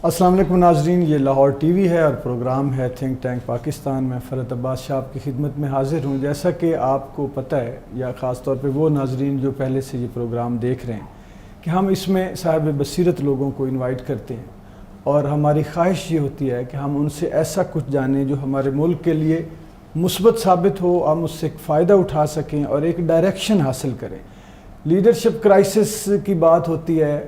السلام علیکم ناظرین، یہ لاہور ٹی وی ہے اور پروگرام ہے تھنک ٹینک پاکستان. میں فرحت عباس شاہ آپ کی خدمت میں حاضر ہوں. جیسا کہ آپ کو پتہ ہے، یا خاص طور پہ وہ ناظرین جو پہلے سے یہ پروگرام دیکھ رہے ہیں، کہ ہم اس میں صاحب بصیرت لوگوں کو انوائٹ کرتے ہیں اور ہماری خواہش یہ ہوتی ہے کہ ہم ان سے ایسا کچھ جانیں جو ہمارے ملک کے لیے مثبت ثابت ہو، ہم اس سے فائدہ اٹھا سکیں اور ایک ڈائریکشن حاصل کریں. لیڈرشپ کرائسس کی بات ہوتی ہے.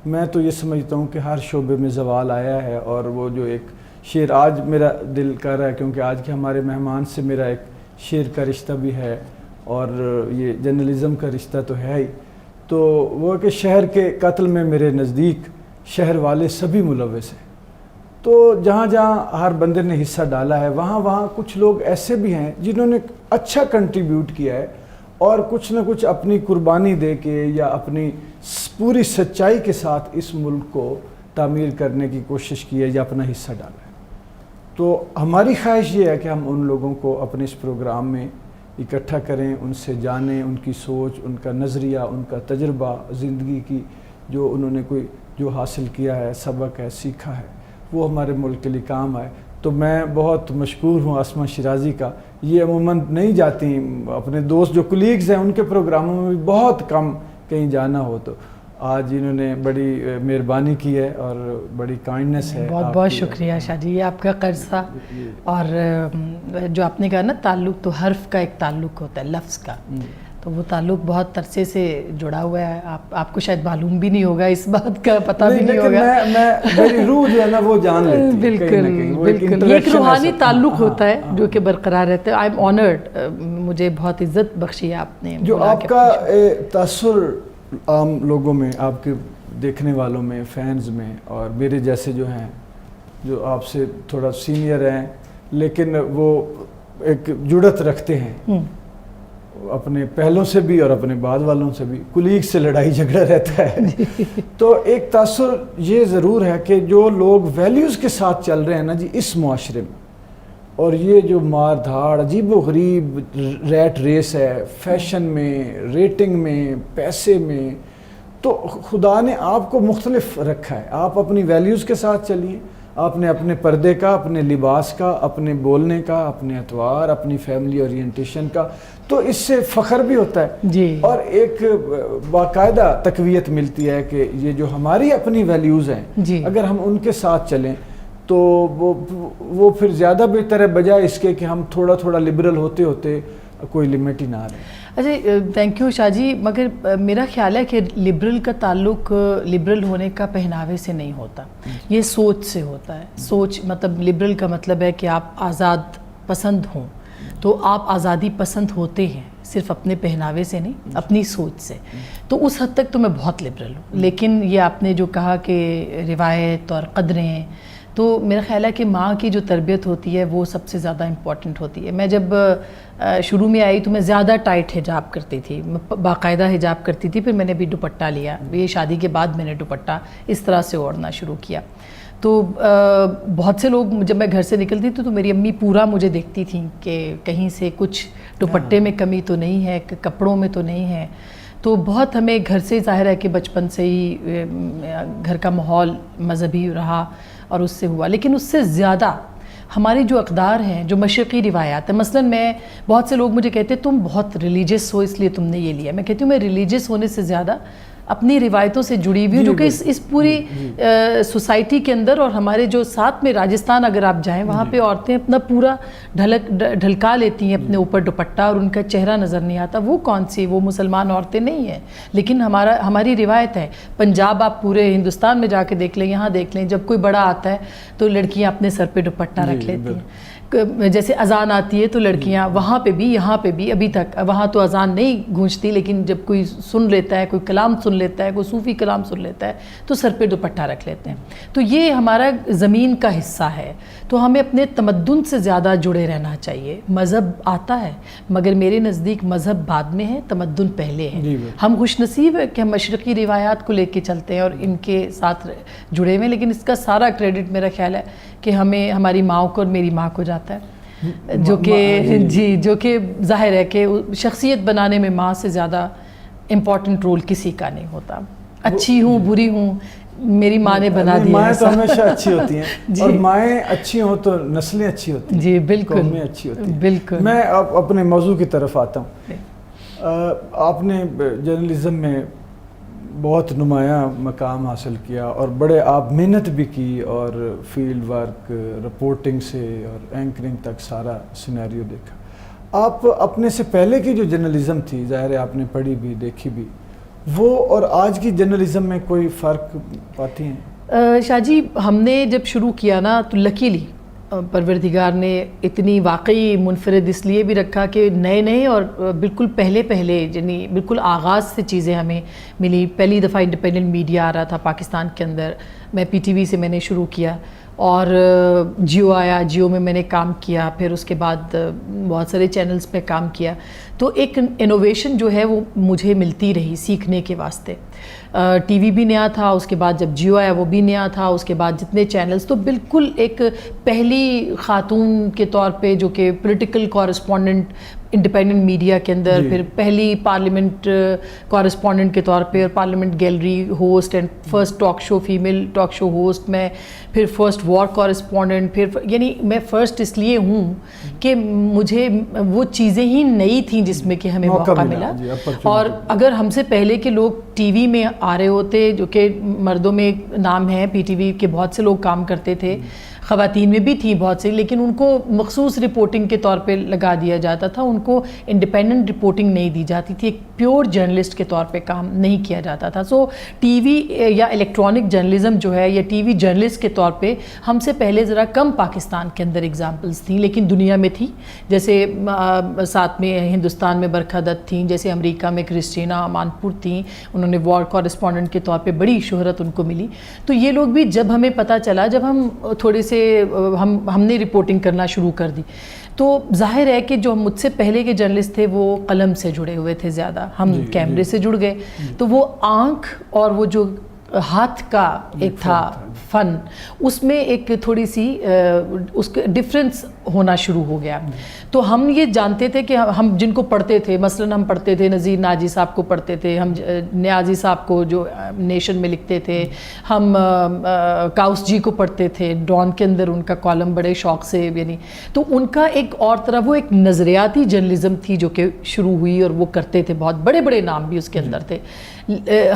میں تو یہ سمجھتا ہوں کہ ہر شعبے میں زوال آیا ہے، اور وہ جو ایک شعر آج میرا دل کر رہا ہے، کیونکہ آج کے ہمارے مہمان سے میرا ایک شعر کا رشتہ بھی ہے اور یہ جرنلزم کا رشتہ تو ہے ہی. تو وہ کہ شہر کے قتل میں میرے نزدیک شہر والے سبھی ملوث ہیں. تو جہاں جہاں ہر بندے نے حصہ ڈالا ہے، وہاں وہاں کچھ لوگ ایسے بھی ہیں جنہوں نے اچھا کنٹریبیوٹ کیا ہے اور کچھ نہ کچھ اپنی قربانی دے کے یا اپنی پوری سچائی کے ساتھ اس ملک کو تعمیر کرنے کی کوشش کی ہے یا اپنا حصہ ڈالا ہے. تو ہماری خواہش یہ ہے کہ ہم ان لوگوں کو اپنے اس پروگرام میں اکٹھا کریں، ان سے جانیں، ان کی سوچ، ان کا نظریہ، ان کا تجربہ زندگی کی، جو انہوں نے کوئی جو حاصل کیا ہے، سبق ہے، سیکھا ہے، وہ ہمارے ملک کے لیے کام آئے. تو میں بہت مشکور ہوں آسمہ شیرازی کا. یہ عموماً نہیں جاتی، اپنے دوست جو کولیگز ہیں ان کے پروگراموں میں بھی بہت کم کہیں جانا ہو. تو آج انہوں نے بڑی مہربانی کی ہے اور بڑی کائنڈنس ہے. بہت بہت شکریہ شاہ جی، یہ آپ کا قرض تھا. اور جو آپ نے کہا نا تعلق، تو حرف کا ایک تعلق ہوتا ہے لفظ کا، تو وہ تعلق بہت عرصے سے جڑا ہوا ہے. آپ کو شاید معلوم بھی نہیں ہوگا، اس بات کا پتہ بھی نہیں ہوگا. میری روح جو ہے نا وہ جان لیتی ہے. بالکل بالکل، یہ ایک روحانی تعلق ہوتا ہے جو کہ برقرار رہتا ہے. آئی ایم آنرڈ، مجھے بہت عزت بخشی ہے آپ نے. جو آپ کا تاثر عام لوگوں میں، آپ کے دیکھنے والوں میں، فینز میں، اور میرے جیسے جو ہیں جو آپ سے تھوڑا سینئر ہیں لیکن وہ ایک جڑت رکھتے ہیں اپنے پہلوں سے بھی اور اپنے بعد والوں سے بھی، کولیگ سے لڑائی جھگڑا رہتا ہے. تو ایک تاثر یہ ضرور ہے کہ جو لوگ ویلیوز کے ساتھ چل رہے ہیں نا جی اس معاشرے میں، اور یہ جو مار دھاڑ، عجیب و غریب ریٹ ریس ہے فیشن میں، ریٹنگ میں، پیسے میں، تو خدا نے آپ کو مختلف رکھا ہے. آپ اپنی ویلیوز کے ساتھ چلیے. آپ نے اپنے پردے کا، اپنے لباس کا، اپنے بولنے کا، اپنے اطوار، اپنی فیملی اورینٹیشن کا، تو اس سے فخر بھی ہوتا ہے جی. اور ایک باقاعدہ تقویت ملتی ہے کہ یہ جو ہماری اپنی ویلیوز ہیں جی، اگر ہم ان کے ساتھ چلیں تو وہ پھر زیادہ بہتر ہے، بجائے اس کے کہ ہم تھوڑا تھوڑا لبرل ہوتے ہوتے کوئی لمٹ ہی نہ رہے. اچھا، تھینک یو شاہ جی. مگر میرا خیال ہے کہ لبرل کا تعلق لبرل ہونے کا پہناوے سے نہیں ہوتا، یہ سوچ سے ہوتا ہے. سوچ مطلب لبرل کا مطلب ہے کہ آپ آزاد پسند ہوں، تو آپ آزادی پسند ہوتے ہیں صرف اپنے پہناوے سے نہیں، اپنی سوچ سے. تو اس حد تک تو میں بہت لبرل ہوں. لیکن یہ آپ نے جو کہا کہ روایت اور قدریں، تو میرا خیال ہے کہ ماں کی جو تربیت ہوتی ہے وہ سب سے زیادہ امپورٹنٹ ہوتی ہے. میں جب شروع میں آئی تو میں زیادہ ٹائٹ حجاب کرتی تھی، باقاعدہ حجاب کرتی تھی. پھر میں نے بھی دوپٹہ لیا، یہ شادی کے بعد میں نے دوپٹہ اس طرح سے اوڑھنا شروع کیا. تو بہت سے لوگ، جب میں گھر سے نکلتی تھی تو میری امی پورا مجھے دیکھتی تھیں کہ کہیں سے کچھ دوپٹے میں کمی تو نہیں ہے، کپڑوں میں تو نہیں ہے. تو بہت ہمیں گھر سے ظاہر ہے کہ بچپن سے ہی گھر کا ماحول مذہبی رہا اور اس سے ہوا. لیکن اس سے زیادہ ہماری جو اقدار ہیں، جو مشرقی روایات ہیں، مثلا میں بہت سے لوگ مجھے کہتے ہیں تم بہت ریلیجس ہو اس لیے تم نے یہ لیا. میں کہتی ہوں میں ریلیجس ہونے سے زیادہ اپنی روایتوں سے جڑی ہوئی ہوں، جو کہ اس پوری سوسائٹی کے اندر، اور ہمارے جو ساتھ میں راجستھان اگر آپ جائیں وہاں پہ عورتیں اپنا پورا ڈھلکا لیتی ہیں اپنے اوپر دوپٹہ اور ان کا چہرہ نظر نہیں آتا. وہ کون سی، وہ مسلمان عورتیں نہیں ہیں، لیکن ہماری روایت ہے. پنجاب آپ پورے ہندوستان میں جا کے دیکھ لیں، یہاں دیکھ لیں، جب کوئی بڑا آتا ہے تو لڑکیاں اپنے سر پہ دوپٹہ رکھ لیتی ہیں. جیسے اذان آتی ہے تو لڑکیاں وہاں پہ بھی یہاں پہ بھی، ابھی تک وہاں تو اذان نہیں گونجتی، لیکن جب کوئی سن لیتا ہے، کوئی کلام سن لیتا ہے، کوئی صوفی کلام سن لیتا ہے تو سر پہ دوپٹہ رکھ لیتے ہیں. تو یہ ہمارا زمین کا حصہ ہے. تو ہمیں اپنے تمدن سے زیادہ جڑے رہنا چاہیے. مذہب آتا ہے مگر میرے نزدیک مذہب بعد میں ہے، تمدن پہلے ہے. ہم خوش نصیب ہے کہ ہم مشرقی روایات کو لے کے چلتے ہیں اور ان کے ساتھ جڑے ہوئے ہیں، لیکن اس کا سارا کریڈٹ میرا خیال ہے کہ ہمیں ہماری ماں کو اور میری ماں کو جاتا ہے، جو کہ ظاہر ہے کہ شخصیت بنانے میں ماں سے زیادہ امپورٹنٹ رول کسی کا نہیں ہوتا. اچھی ہوں بری ہوں، میری ماں نے بنا دیا. مائیں تو ہمیشہ اچھی ہوتی ہیں اور مائیں اچھی ہوں تو نسلیں اچھی ہوتی ہیں. جی بالکل, قومیں اچھی ہوتی ہیں. بالکل. میں اپنے موضوع کی طرف آتا ہوں. آپ نے جرنلزم میں بہت نمایاں مقام حاصل کیا اور بڑے آپ محنت بھی کی اور فیلڈ ورک, رپورٹنگ سے اور اینکرنگ تک سارا سینیریو دیکھا. آپ اپنے سے پہلے کی جو جرنلزم تھی, ظاہر ہے آپ نے پڑھی بھی دیکھی بھی, وہ اور آج کی جرنلزم میں کوئی فرق پاتی ہیں؟ شاہ جی ہم نے جب شروع کیا نا تو لکیلی پروردگار نے اتنی واقعی منفرد اس لیے بھی رکھا کہ نئے اور بالکل پہلے یعنی بالکل آغاز سے چیزیں ہمیں ملی. پہلی دفعہ انڈیپینڈنٹ میڈیا آ رہا تھا پاکستان کے اندر. میں پی ٹی وی سے میں نے شروع کیا اور جیو آیا, جیو میں نے کام کیا, پھر اس کے بعد بہت سارے چینلز پہ کام کیا. تو ایک انوویشن جو ہے وہ مجھے ملتی رہی سیکھنے کے واسطے. ٹی وی بھی نیا تھا, اس کے بعد جب جیو آیا وہ بھی نیا تھا, اس کے بعد جتنے چینلز, تو بالکل ایک پہلی خاتون کے طور پہ جو کہ پولیٹیکل کورسپونڈنٹ انڈیپینڈنٹ میڈیا کے اندر, پھر پہلی پارلیمنٹ کورسپونڈنٹ کے طور پہ, اور parliament gallery host and first talk show female talk show host میں, پھر فرسٹ وار کورسپونڈنٹ, پھر یعنی میں فرسٹ اس لیے ہوں کہ مجھے وہ چیزیں ہی نئی تھیں جس میں کہ ہمیں موقع ملا. اور اگر ہم سے پہلے کے لوگ ٹی وی میں آ رہے ہوتے, جو کہ مردوں میں نام ہے, پی ٹی وی کے بہت سے لوگ کام کرتے تھے, خواتین میں بھی تھیں بہت سی, لیکن ان کو مخصوص رپورٹنگ کے طور پہ لگا دیا جاتا تھا, ان کو انڈیپینڈنٹ رپورٹنگ نہیں دی جاتی تھی, ایک پیور جرنلسٹ کے طور پہ کام نہیں کیا جاتا تھا. سو ٹی وی یا الیکٹرانک جرنلزم جو ہے یا ٹی وی جرنلسٹ کے طور پہ ہم سے پہلے ذرا کم پاکستان کے اندر اگزامپلس تھیں, لیکن دنیا میں تھی. جیسے ساتھ میں ہندوستان میں برکھا دت تھیں, جیسے امریکہ میں کرسٹینا مانپور تھیں, انہوں نے وار کورسپونڈنٹ کے طور پہ بڑی شہرت ان کو ملی. تو یہ لوگ بھی جب ہمیں پتہ چلا, جب ہم تھوڑے سے ہم نے رپورٹنگ کرنا شروع کر دی, تو ظاہر ہے کہ جو مجھ سے پہلے کے جرنلسٹ تھے وہ قلم سے جڑے ہوئے تھے زیادہ, ہم کیمرے سے جڑ گئے. تو وہ آنکھ اور وہ جو ہاتھ کا ایک تھا فن, اس میں ایک تھوڑی سی اس کا ڈفرینس ہونا شروع ہو گیا. تو ہم یہ جانتے تھے کہ ہم جن کو پڑھتے تھے, مثلاً ہم پڑھتے تھے نذیر ناجی صاحب کو پڑھتے تھے, ہم نیازی صاحب کو جو نیشن میں لکھتے تھے, ہم کاؤس جی کو پڑھتے تھے, ڈان کے اندر ان کا کالم بڑے شوق سے, یعنی تو ان کا ایک اور طرح وہ ایک نظریاتی جرنلزم تھی جو کہ شروع ہوئی, اور وہ کرتے تھے, بہت بڑے بڑے نام بھی اس کے اندر تھے.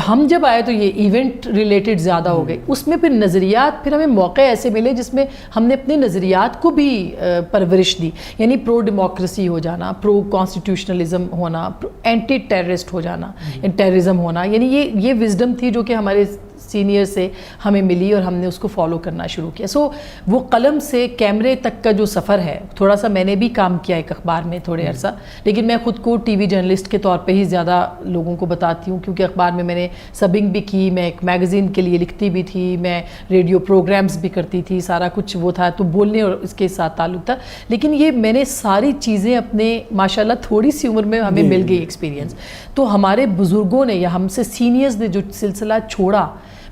ہم جب آئے تو یہ ایونٹ ریلیٹڈ زیادہ ہو گئے, اس میں پھر نظریات, پھر ہمیں موقع ایسے ملے جس میں ہم نے اپنے نظریات کو بھی پرورش دی, یعنی پرو ڈیموکریسی ہو جانا, پرو کانسٹیٹیوشنلزم ہونا, اینٹی ٹیررسٹ ہو جانا, ٹیررزم ہونا, یعنی یہ وزڈم تھی جو کہ ہمارے سینئر سے ہمیں ملی اور ہم نے اس کو فالو کرنا شروع کیا. سو وہ قلم سے کیمرے تک کا جو سفر ہے, تھوڑا سا میں نے بھی کام کیا ایک اخبار میں تھوڑے عرصہ, لیکن میں خود کو ٹی وی جرنلسٹ کے طور پہ ہی زیادہ لوگوں کو بتاتی ہوں, کیونکہ اخبار میں نے سبنگ بھی کی, میں ایک میگزین کے لیے لکھتی بھی تھی, میں ریڈیو پروگرامز بھی کرتی تھی, سارا کچھ وہ تھا, تو بولنے اور اس کے ساتھ تعلق تھا. لیکن یہ میں نے ساری چیزیں اپنے ماشاءاللہ تھوڑی سی عمر میں ہمیں مل گئی ایکسپیرینس. تو ہمارے بزرگوں نے یا ہم سے سینئرز نے جو سلسلہ چھوڑا,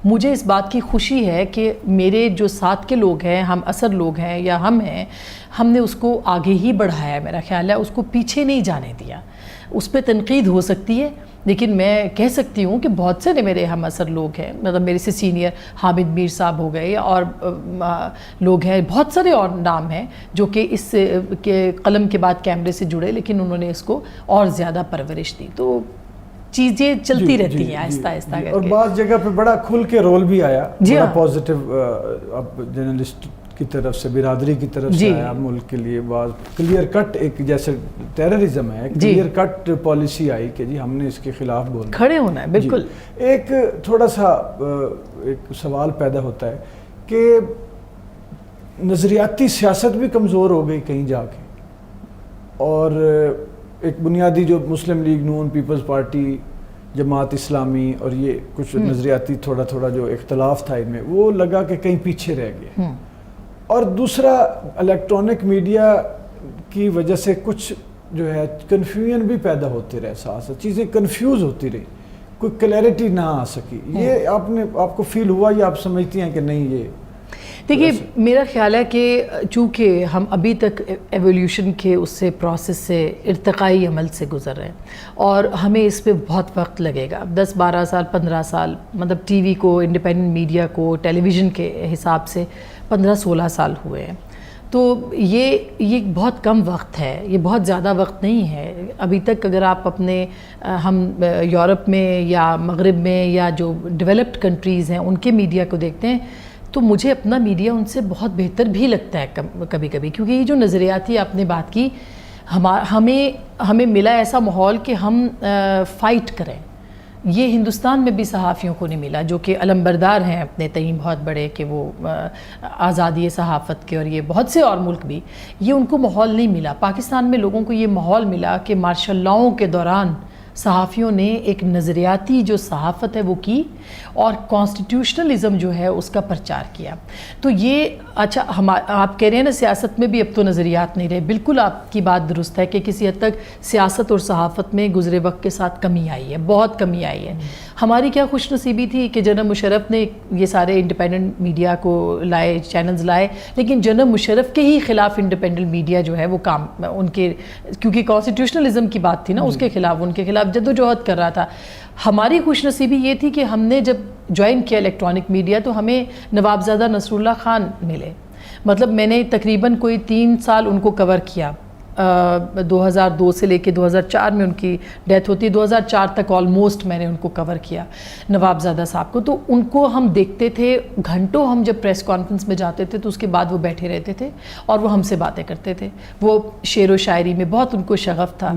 مجھے اس بات کی خوشی ہے کہ میرے جو ساتھ کے لوگ ہیں, ہم اثر لوگ ہیں یا ہم ہیں, ہم نے اس کو آگے ہی بڑھایا. میرا خیال ہے اس کو پیچھے نہیں جانے دیا. اس پہ تنقید ہو سکتی ہے, لیکن میں کہہ سکتی ہوں کہ بہت سے میرے ہم اثر لوگ ہیں, مطلب میرے سے سینئر حامد میر صاحب ہو گئے, اور لوگ ہیں, بہت سارے اور نام ہیں جو کہ اس کے قلم کے بعد کیمرے سے جڑے, لیکن انہوں نے اس کو اور زیادہ پرورش دی. تو چیزیں چلتی رہتی ہیں آہستہ آہستہ کر کے, اور بعض جگہ پہ بڑا کھل کے رول بھی آیا, بڑا پازیٹیو اب جرنلسٹ کی طرف سے, برادری کی طرف سے آیا ملک کے لیے. بعض کلیئر کٹ, ایک جیسے ٹیررزم ہے, کلیئر کٹ پالیسی آئی کہ جی ہم نے اس کے خلاف بولنا, کھڑے ہونا ہے. بالکل. ایک تھوڑا سا ایک سوال پیدا ہوتا ہے کہ نظریاتی سیاست بھی کمزور ہو گئی کہیں جا کے, اور ایک بنیادی جو مسلم لیگ نون, پیپلز پارٹی, جماعت اسلامی, اور یہ کچھ نظریاتی تھوڑا جو اختلاف تھا ان میں, وہ لگا کہ کہیں پیچھے رہ گئے. اور دوسرا الیکٹرانک میڈیا کی وجہ سے کچھ جو ہے کنفیوژن بھی پیدا ہوتے رہے, ساتھ چیزیں کنفیوز ہوتی رہی, کوئی کلیئرٹی نہ آ سکی. یہ آپ کو فیل ہوا یا آپ سمجھتی ہیں کہ نہیں؟ یہ دیکھیے میرا خیال ہے کہ چونکہ ہم ابھی تک ایولیوشن کے اس سے پروسیس سے ارتقائی عمل سے گزر رہے ہیں اور ہمیں اس پہ بہت وقت لگے گا. 10 12 سال 15 سال مطلب ٹی وی کو, انڈیپینڈنٹ میڈیا کو, ٹیلی ویژن کے حساب سے 15 16 سال ہوئے ہیں. تو یہ بہت کم وقت ہے, یہ بہت زیادہ وقت نہیں ہے. ابھی تک اگر آپ اپنے ہم یورپ میں یا مغرب میں یا جو ڈیولپڈ کنٹریز ہیں ان کے میڈیا کو دیکھتے ہیں تو مجھے اپنا میڈیا ان سے بہت بہتر بھی لگتا ہے کبھی کبھی, کیونکہ یہ جو نظریاتی آپ نے بات کی, ہمیں ملا ایسا ماحول کہ ہم فائٹ کریں. یہ ہندوستان میں بھی صحافیوں کو نہیں ملا جو کہ علمبردار ہیں اپنے تئیں بہت بڑے کہ وہ آزادی صحافت کے, اور یہ بہت سے اور ملک بھی, یہ ان کو ماحول نہیں ملا. پاکستان میں لوگوں کو یہ ماحول ملا کہ مارشل لاؤں کے دوران صحافیوں نے ایک نظریاتی جو صحافت ہے وہ کی اور کانسٹیٹیوشنلزم جو ہے اس کا پرچار کیا. تو یہ اچھا آپ کہہ رہے ہیں نا سیاست میں بھی اب تو نظریات نہیں رہے, بالکل آپ کی بات درست ہے کہ کسی حد تک سیاست اور صحافت میں گزرے وقت کے ساتھ کمی آئی ہے, بہت کمی آئی ہے. ہماری کیا خوش نصیبی تھی کہ جناب مشرف نے یہ سارے انڈیپینڈنٹ میڈیا کو لائے, چینلز لائے, لیکن جناب مشرف کے ہی خلاف انڈیپینڈنٹ میڈیا جو ہے وہ کام ان کے, کیونکہ کانسٹیٹیوشنلزم کی بات تھی نا, اس کے خلاف ان کے خلاف جدوجہد کر رہا تھا. ہماری خوش نصیبی یہ تھی کہ ہم نے جب جوائن کیا الیکٹرانک میڈیا تو ہمیں نوابزادہ نصر اللہ خان ملے. مطلب میں نے تقریباً کوئی 3 سال ان کو کور کیا, 2002 سے لے کے 2004 میں ان کی ڈیتھ ہوتی ہے, 2004 تک آلموسٹ میں نے ان کو کور کیا نوابزادہ صاحب کو. تو ان کو ہم دیکھتے تھے گھنٹوں, ہم جب پریس کانفرنس میں جاتے تھے تو اس کے بعد وہ بیٹھے رہتے تھے اور وہ ہم سے باتیں کرتے تھے. وہ شعر و شاعری میں بہت ان کو شغف تھا,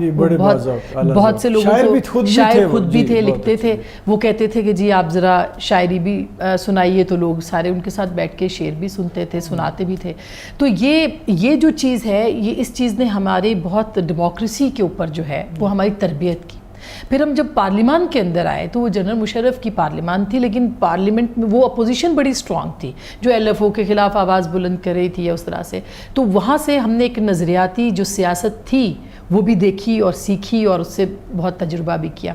بہت سے لوگوں کو شاعر خود بھی تھے, لکھتے تھے. وہ کہتے تھے کہ جی آپ ذرا شاعری بھی سنائیے, تو لوگ سارے ان کے ساتھ بیٹھ کے شعر بھی سنتے تھے, سناتے بھی تھے. تو یہ جو چیز ہے, یہ اس چیز نے ہماری بہت ڈیموکریسی کے اوپر جو ہے وہ ہماری تربیت کی. پھر ہم جب پارلیمان کے اندر آئے تو وہ جنرل مشرف کی پارلیمان تھی, لیکن پارلیمنٹ میں وہ اپوزیشن بڑی سٹرونگ تھی جو ایل ایف او کے خلاف آواز بلند کر رہی تھی یا اس طرح سے. تو وہاں سے ہم نے ایک نظریاتی جو سیاست تھی وہ بھی دیکھی اور سیکھی اور اس سے بہت تجربہ بھی کیا.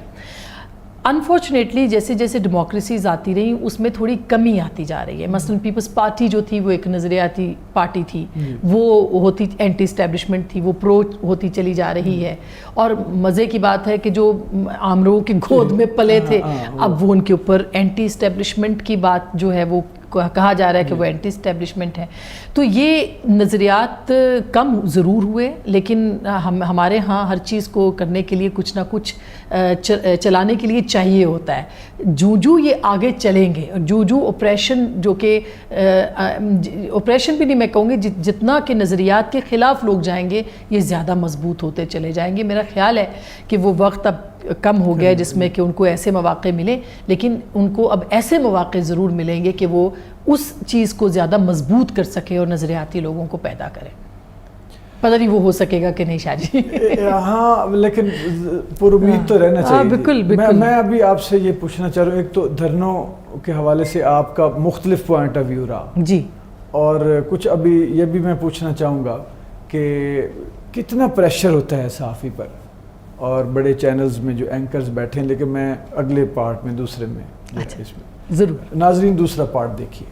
انفارچونیٹلی جیسے جیسے ڈیموکریسیز آتی رہیں اس میں تھوڑی کمی آتی جا رہی ہے. مثلا پیپلز پارٹی جو تھی وہ ایک نظریاتی پارٹی تھی, وہ ہوتی اینٹی اسٹیبلشمنٹ تھی, وہ پرو ہوتی چلی جا رہی ہے. اور مزے کی بات ہے کہ جو آمروں کے گود میں پلے تھے اب وہ ان کے اوپر اینٹی اسٹیبلشمنٹ کی بات جو ہے وہ کہا جا رہا ہے کہ وہ اینٹی اسٹیبلشمنٹ ہے. تو یہ نظریات کم ضرور ہوئے, لیکن ہمارے ہاں ہر چیز کو کرنے کے لیے کچھ نہ کچھ چلانے کے لیے چاہیے ہوتا ہے. جو یہ آگے چلیں گے اور جو اوپریشن جو کہ اوپریشن بھی نہیں میں کہوں گی, جتنا کہ نظریات کے خلاف لوگ جائیں گے یہ زیادہ مضبوط ہوتے چلے جائیں گے. میرا خیال ہے کہ وہ وقت اب کم ہو گیا جس میں کہ ان کو ایسے مواقع ملے, لیکن ان کو اب ایسے مواقع ضرور ملیں گے کہ وہ اس چیز کو زیادہ مضبوط کر سکے اور نظریاتی لوگوں کو پیدا کرے. پتہ نہیں وہ ہو سکے گا کہ نہیں شاہ جی. ہاں لیکن پر امید تو رہنا چاہیے. بالکل. میں ابھی آپ سے یہ پوچھنا چاہ رہا ہوں, ایک تو دھرنوں کے حوالے سے آپ کا مختلف پوائنٹ آف ویو رہا جی, اور کچھ ابھی یہ بھی میں پوچھنا چاہوں گا کہ کتنا پریشر ہوتا ہے صحافی پر, اور بڑے چینلز میں جو اینکرز بیٹھے ہیں. لیکن میں اگلے پارٹ میں دوسرے میں اچھا ضرور ناظرین دوسرا پارٹ دیکھیے.